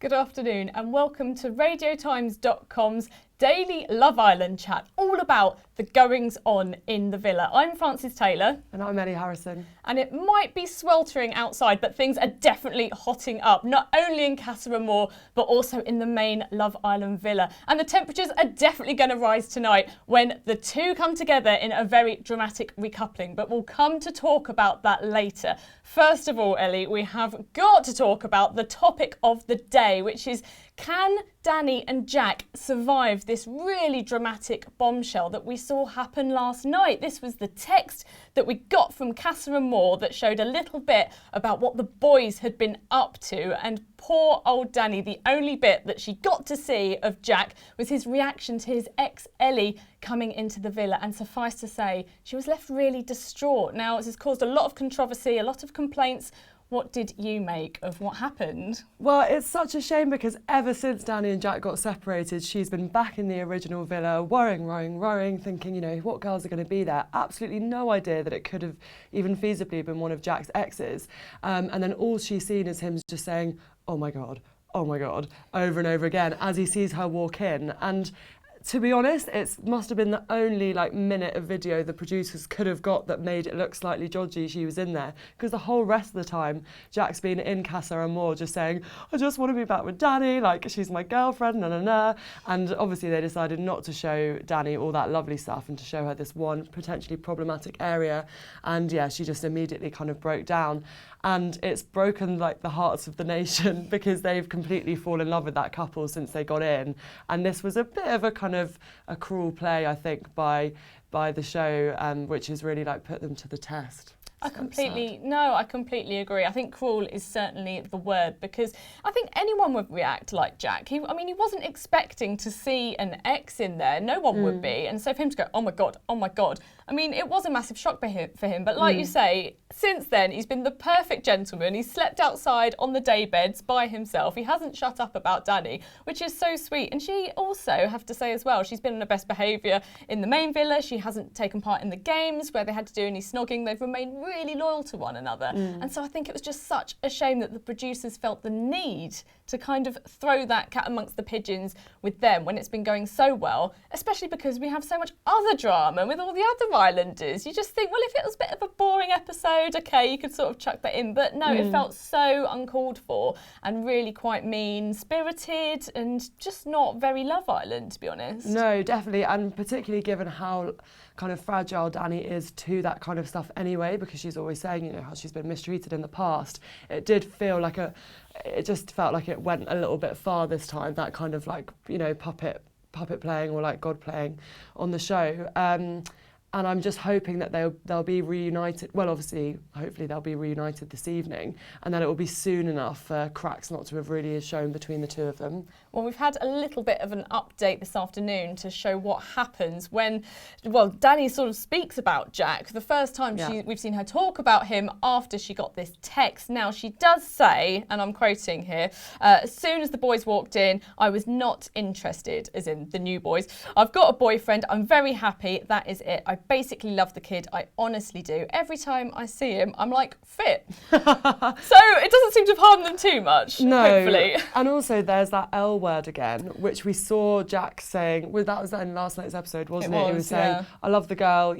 Good afternoon and welcome to radiotimes.com's daily Love Island chat, all about the goings on in the villa. I'm Frances Taylor. And I'm Ellie Harrison. And it might be sweltering outside, but things are definitely hotting up, not only in Casa Amor, but also in the main Love Island villa. And the temperatures are definitely going to rise tonight when the two come together in a very dramatic recoupling. But we'll come to talk about that later. First of all, Ellie, we have got to talk about the topic of the day, which is, can Dani and Jack survive this really dramatic bombshell that we saw happen last night? This was the text that we got from Casa Amor that showed a little bit about what the boys had been up to, and poor old Dani, the only bit that she got to see of Jack was his reaction to his ex Ellie coming into the villa, and suffice to say, she was left really distraught. Now, this has caused a lot of controversy, a lot of complaints. What did you make of what happened? Well, it's such a shame because ever since Dani and Jack got separated, she's been back in the original villa, worrying, thinking, you know, what girls are going to be there? Absolutely no idea that it could have even feasibly been one of Jack's exes. And then all she's seen is him just saying, oh my God, over and over again as he sees her walk in. And to be honest, it must have been the only minute of video the producers could have got that made it look slightly dodgy she was in there, because the whole rest of the time Jack's been in Casa Amor just saying, I just want to be back with Dani, she's my girlfriend, and obviously they decided not to show Dani all that lovely stuff and to show her this one potentially problematic area, and yeah, she just immediately kind of broke down. And it's broken the hearts of the nation because they've completely fallen in love with that couple since they got in. And this was a bit of a kind of a cruel play, I think, by the show, which has really put them to the test. I completely agree. I think cruel is certainly the word, because I think anyone would react like Jack. He wasn't expecting to see an ex in there. No one would be. And so for him to go, oh my God, it was a massive shock for him. But like you say, since then, he's been the perfect gentleman. He's slept outside on the daybeds by himself. He hasn't shut up about Dani, which is so sweet. And she also, have to say as well, she's been on her best behaviour in the main villa. She hasn't taken part in the games where they had to do any snogging. They've remained really loyal to one another. And so I think it was just such a shame that the producers felt the need to kind of throw that cat amongst the pigeons with them when it's been going so well, especially because we have so much other drama with all the other islanders. You just think, well, if it was a bit of a boring episode, okay, you could sort of chuck that in, but no, it felt so uncalled for and really quite mean-spirited and just not very Love Island, to be honest. No, definitely, and particularly given how kind of fragile Dani is to that kind of stuff anyway, because she's always saying, how she's been mistreated in the past. It did feel it just felt like it went a little bit far this time, that kind of puppet playing or God playing on the show. And I'm just hoping that they'll be reunited. Well, obviously, hopefully they'll be reunited this evening, and that it will be soon enough for cracks not to have really shown between the two of them. Well, we've had a little bit of an update this afternoon to show what happens when, Dani sort of speaks about Jack. The first time we've seen her talk about him after she got this text. Now, she does say, and I'm quoting here, as soon as the boys walked in, I was not interested, as in the new boys. I've got a boyfriend. I'm very happy. That is it. I basically love the kid. I honestly do. Every time I see him, I'm fit. So it doesn't seem to have harmed them too much, hopefully. And also there's that L word again, which we saw Jack saying, that was in last night's episode, wasn't it? He was saying, I love the girl,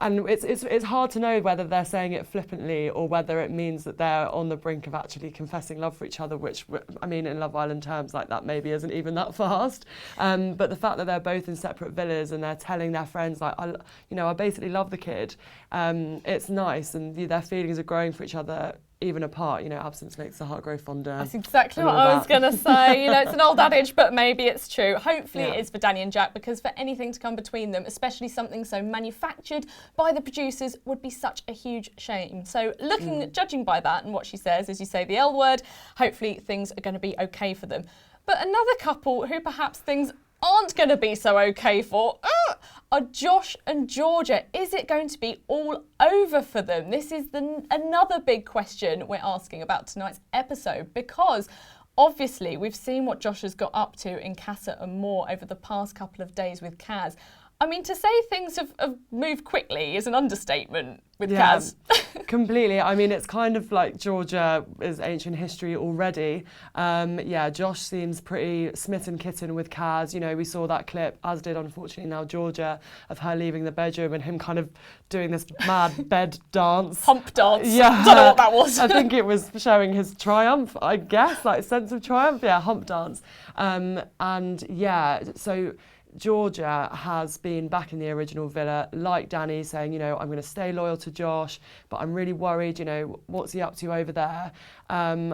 and it's hard to know whether they're saying it flippantly or whether it means that they're on the brink of actually confessing love for each other, which, in Love Island terms, that maybe isn't even that fast. But the fact that they're both in separate villas and they're telling their friends, I basically love the kid, it's nice, and their feelings are growing for each other even apart. Absence makes the heart grow fonder. That's exactly what I was going to say. It's an old adage, but maybe it's true. Hopefully it is for Dani and Jack, because for anything to come between them, especially something so manufactured by the producers, would be such a huge shame. So judging by that and what she says, as you say, the L word, hopefully things are going to be okay for them. But another couple who perhaps things aren't going to be so okay for are Josh and Georgia. Is it going to be all over for them? This is another big question we're asking about tonight's episode, because obviously we've seen what Josh has got up to in Casa Amor over the past couple of days with Kaz. I mean, to say things have moved quickly is an understatement with Kaz. Completely. I mean, it's kind of like Georgia is ancient history already. Josh seems pretty smitten kitten with Kaz. You know, we saw that clip, as did unfortunately now Georgia, of her leaving the bedroom and him kind of doing this mad bed dance. Hump dance. Yeah. Don't know what that was. I think it was showing his triumph, I guess, like sense of triumph. Yeah, hump dance. So Georgia has been back in the original villa, like Dani, saying, you know, I'm going to stay loyal to Josh, but I'm really worried, you know, what's he up to over there?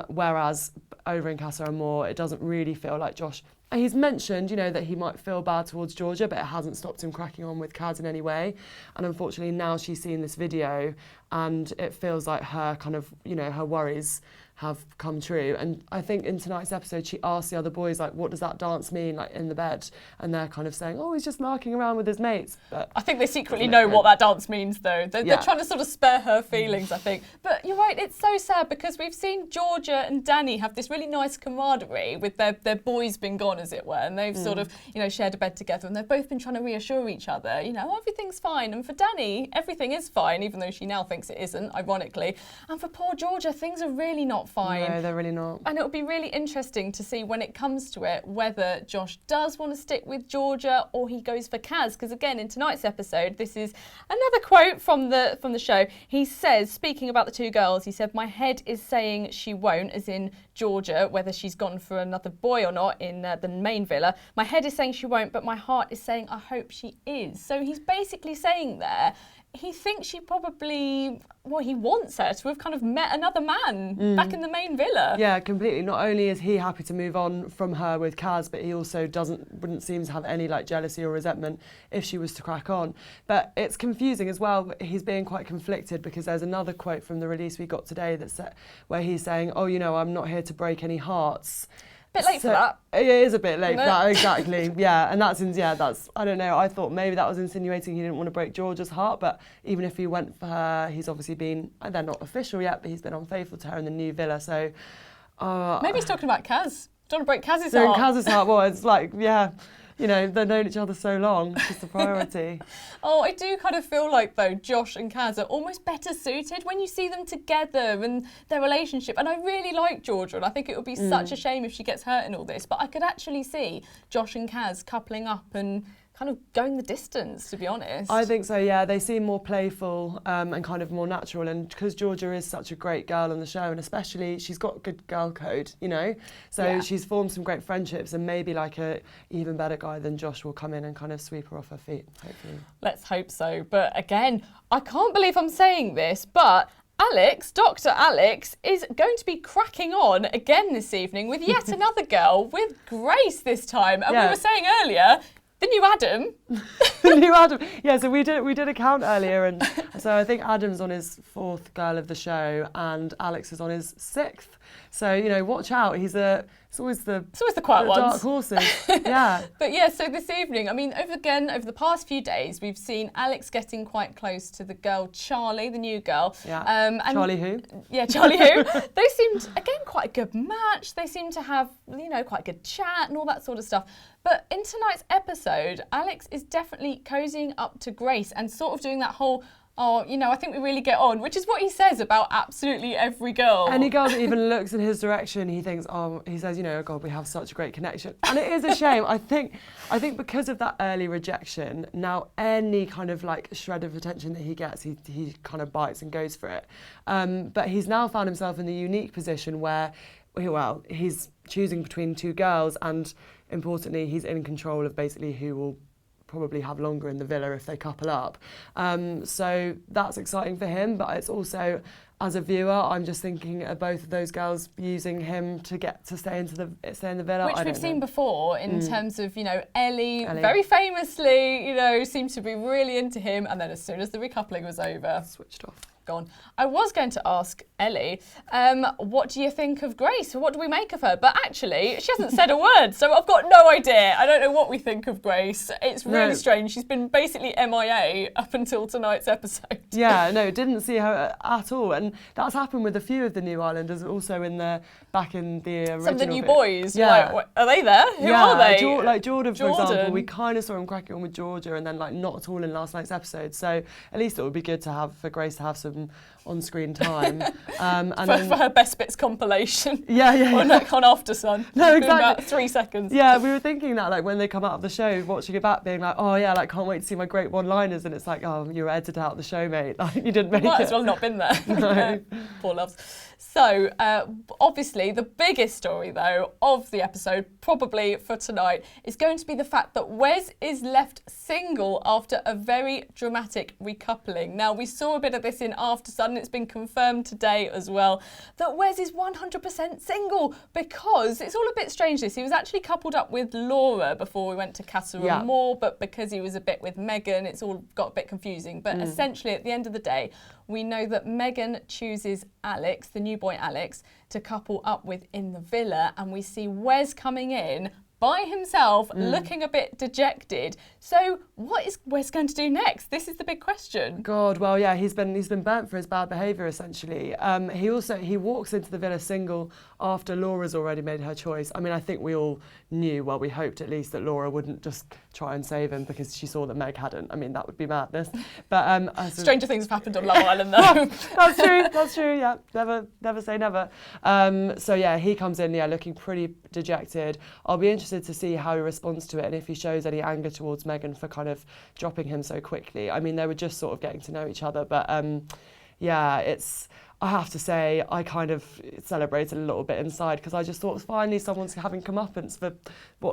Whereas over in Casa Amor, it doesn't really feel like Josh. And he's mentioned, you know, that he might feel bad towards Georgia, but it hasn't stopped him cracking on with Kaz in any way. And unfortunately, now she's seen this video and it feels like her kind of, you know, her worries have come true. And I think in tonight's episode, she asked the other boys, like, what does that dance mean, like, in the bed? And they're kind of saying, oh, he's just larking around with his mates. But I think they secretly know what that dance means, though. They're trying to sort of spare her feelings, I think. But you're right, it's so sad because we've seen Georgia and Dani have this really nice camaraderie with their boys being gone, as it were. And they've sort of, you know, shared a bed together and they've both been trying to reassure each other, you know, everything's fine. And for Dani, everything is fine, even though she now thinks it isn't, ironically. And for poor Georgia, things are really not fine. No, they're really not. And it'll be really interesting to see when it comes to it whether Josh does want to stick with Georgia or he goes for Kaz. Because again, in tonight's episode, this is another quote from the show. He says, speaking about the two girls, he said, my head is saying she won't, as in Georgia, whether she's gone for another boy or not in the main villa. My head is saying she won't, but my heart is saying I hope she is. So he's basically saying there, he thinks she probably, well, he wants her to have kind of met another man back in the main villa. Yeah, completely. Not only is he happy to move on from her with Kaz, but he also wouldn't seem to have any like jealousy or resentment if she was to crack on. But it's confusing as well. He's being quite conflicted because there's another quote from the release we got today where he's saying, oh, you know, I'm not here to break any hearts. Bit late for that. It is a bit late for that, exactly. Yeah, and that's I don't know. I thought maybe that was insinuating he didn't want to break Georgia's heart, but even if he went for her, he's obviously been, they're not official yet, but he's been unfaithful to her in the new villa. So maybe he's talking about Kaz. Don't want to break Kaz's so heart. Kaz's heart, well, it's like, yeah. You know, they've known each other so long, it's just a priority. Oh, I do kind of feel like, though, Josh and Kaz are almost better suited when you see them together and their relationship. And I really like Georgia, and I think it would be such a shame if she gets hurt in all this. But I could actually see Josh and Kaz coupling up and kind of going the distance, to be honest. I think so, yeah. They seem more playful and kind of more natural. And because Georgia is such a great girl on the show, and especially she's got good girl code, you know? So she's formed some great friendships, and maybe like a even better guy than Josh will come in and kind of sweep her off her feet, hopefully. Let's hope so. But again, I can't believe I'm saying this, but Alex, Dr. Alex, is going to be cracking on again this evening with yet another girl, with Grace this time. And we were saying earlier, the new Adam. The new Adam. Yeah, so we did a count earlier, and so I think Adam's on his 4th girl of the show, and Alex is on his 6th. So, you know, watch out. It's always the quiet ones. Dark horses. Yeah. But yeah, so this evening, I mean, over the past few days, we've seen Alex getting quite close to the girl Charlie, the new girl. Yeah. And Charlie who? Yeah, Charlie who. They seemed, again, quite a good match. They seemed to have, you know, quite good chat and all that sort of stuff. But in tonight's episode, Alex is definitely cozying up to Grace and sort of doing that whole, oh, you know, I think we really get on, which is what he says about absolutely every girl. Any girl that even looks in his direction, he thinks, oh, he says, you know, oh God, we have such a great connection. And it is a shame. I think because of that early rejection, now any kind of like shred of attention that he gets, he kind of bites and goes for it. But he's now found himself in the unique position where, well, he's choosing between two girls, and importantly, he's in control of basically who will probably have longer in the villa if they couple up. So that's exciting for him, but it's also, as a viewer, I'm just thinking of both of those girls using him to get to stay in the villa. Which we've seen before in terms of, you know, Ellie very famously, you know, seemed to be really into him, and then as soon as the recoupling was over, switched off. gone. I was going to ask Ellie, what do you think of Grace? What do we make of her? But actually, she hasn't said a word, so I've got no idea. I don't know what we think of Grace. It's really strange. She's been basically MIA up until tonight's episode. Yeah, no, didn't see her at all. And that's happened with a few of the new Islanders, also back in the original. Some of the new boys. Yeah. Like, are they there? Who are they? Like Jordan, for example, we kind of saw him cracking on with Georgia and then like not at all in last night's episode. So at least it would be good to have for Grace to have some on-screen time. For her best bits compilation. Yeah. On After Sun. No, exactly. About 3 seconds. Yeah, we were thinking that like when they come out of the show, watching it back, being like, oh yeah, like can't wait to see my great one-liners, and it's like, oh, you were edited out of the show, mate. Like you didn't make it. Might as well not been there. No. Poor loves. So, obviously, the biggest story, though, of the episode, probably for tonight, is going to be the fact that Wes is left single after a very dramatic recoupling. Now, we saw a bit of this in After Sun, and it's been confirmed today as well, that Wes is 100% single, because it's all a bit strange this. He was actually coupled up with Laura before we went to Casa Amor, but because he was a bit with Megan, it's all got a bit confusing. But essentially, at the end of the day, we know that Megan chooses Alex, the new boy Alex, to couple up with in the villa, and we see Wes coming in by himself, looking a bit dejected. So what is Wes going to do next? This is the big question. God, well, yeah, he's been burnt for his bad behaviour, essentially. He walks into the villa single after Laura's already made her choice. I mean, I think we all knew, well, we hoped at least that Laura wouldn't just try and save him because she saw that Meg hadn't. I mean, that would be madness. But stranger things have happened on Love Island, though. That's true. Yeah, never say never. So yeah, he comes in, looking pretty dejected. I'll be interested to see how he responds to it and if he shows any anger towards Megan for kind of dropping him so quickly. I mean, they were just sort of getting to know each other, but I have to say, I kind of celebrated a little bit inside because I just thought finally someone's having comeuppance for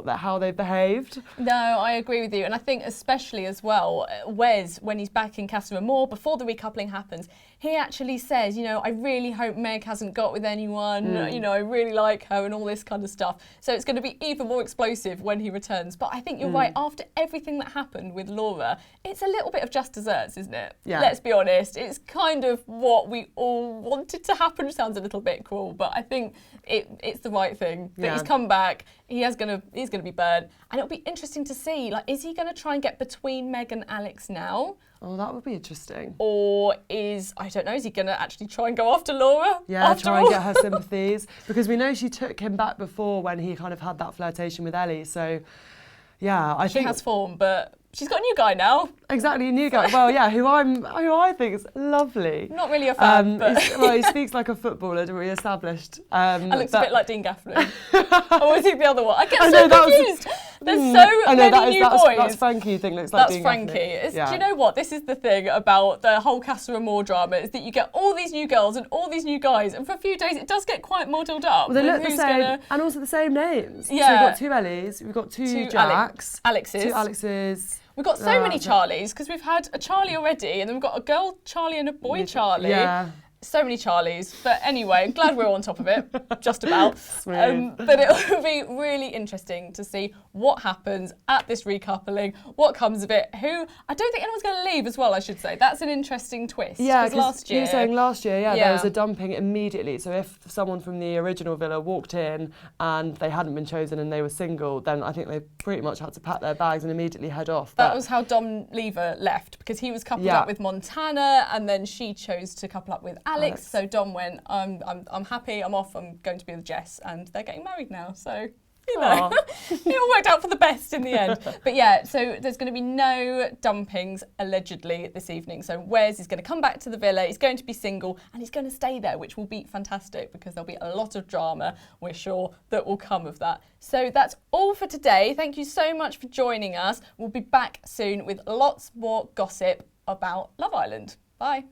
how they behaved. No, I agree with you. And I think especially as well, Wes, when he's back in Casa Amor, before the recoupling happens, he actually says, I really hope Meg hasn't got with anyone, I really like her and all this kind of stuff. So it's going to be even more explosive when he returns. But I think you're right, after everything that happened with Laura, it's a little bit of just desserts, isn't it? Yeah. Let's be honest. It's kind of what we all wanted to happen. It sounds a little bit cruel, but I think it's the right thing. That he's come back, he's going to be burnt. And it'll be interesting to see, like, is he going to try and get between Meg and Alex now? Oh, that would be interesting. Or is he going to actually try and go after Laura? Yeah, try and get her sympathies. Because we know she took him back before when he kind of had that flirtation with Ellie. So, yeah, I think... She has form, but... She's got a new guy now. Exactly, a new guy. Well, yeah, who I think is lovely. Not really a fan, but... he speaks like a footballer, we established. And looks a bit like Dean Gaffney. Or is he the other one? I get so confused. There's so many new boys. That's Frankie, you think looks like Dean Frankie. Gaffney. Do you know what? This is the thing about the whole Casa Amor drama, is that you get all these new girls and all these new guys, and for a few days it does get quite modelled up. Well, they look the same, and also the same names. Yeah. So we've got two Ellies, we've got two Jacks. Alexes. Two Alexes. We've got so many Charlies, because we've had a Charlie already, and then we've got a girl Charlie and a boy Charlie. Yeah. So many Charlies. But anyway, I'm glad we're on top of it, just about. But it will be really interesting to see what happens at this recoupling, what comes of it, I don't think anyone's going to leave as well, I should say. That's an interesting twist. Yeah, because last year... You were saying last year, there was a dumping immediately. So if someone from the original villa walked in and they hadn't been chosen and they were single, then I think they pretty much had to pack their bags and immediately head off. That was how Dom Lever left, because he was coupled up with Montana, and then she chose to couple up with Alex. So Dom went, I'm happy, I'm off, I'm going to be with Jess, and they're getting married now. So, it all worked out for the best in the end. But yeah, so there's going to be no dumpings, allegedly, this evening. So Wes is going to come back to the villa, he's going to be single, and he's going to stay there, which will be fantastic, because there'll be a lot of drama, we're sure, that will come of that. So that's all for today. Thank you so much for joining us. We'll be back soon with lots more gossip about Love Island. Bye.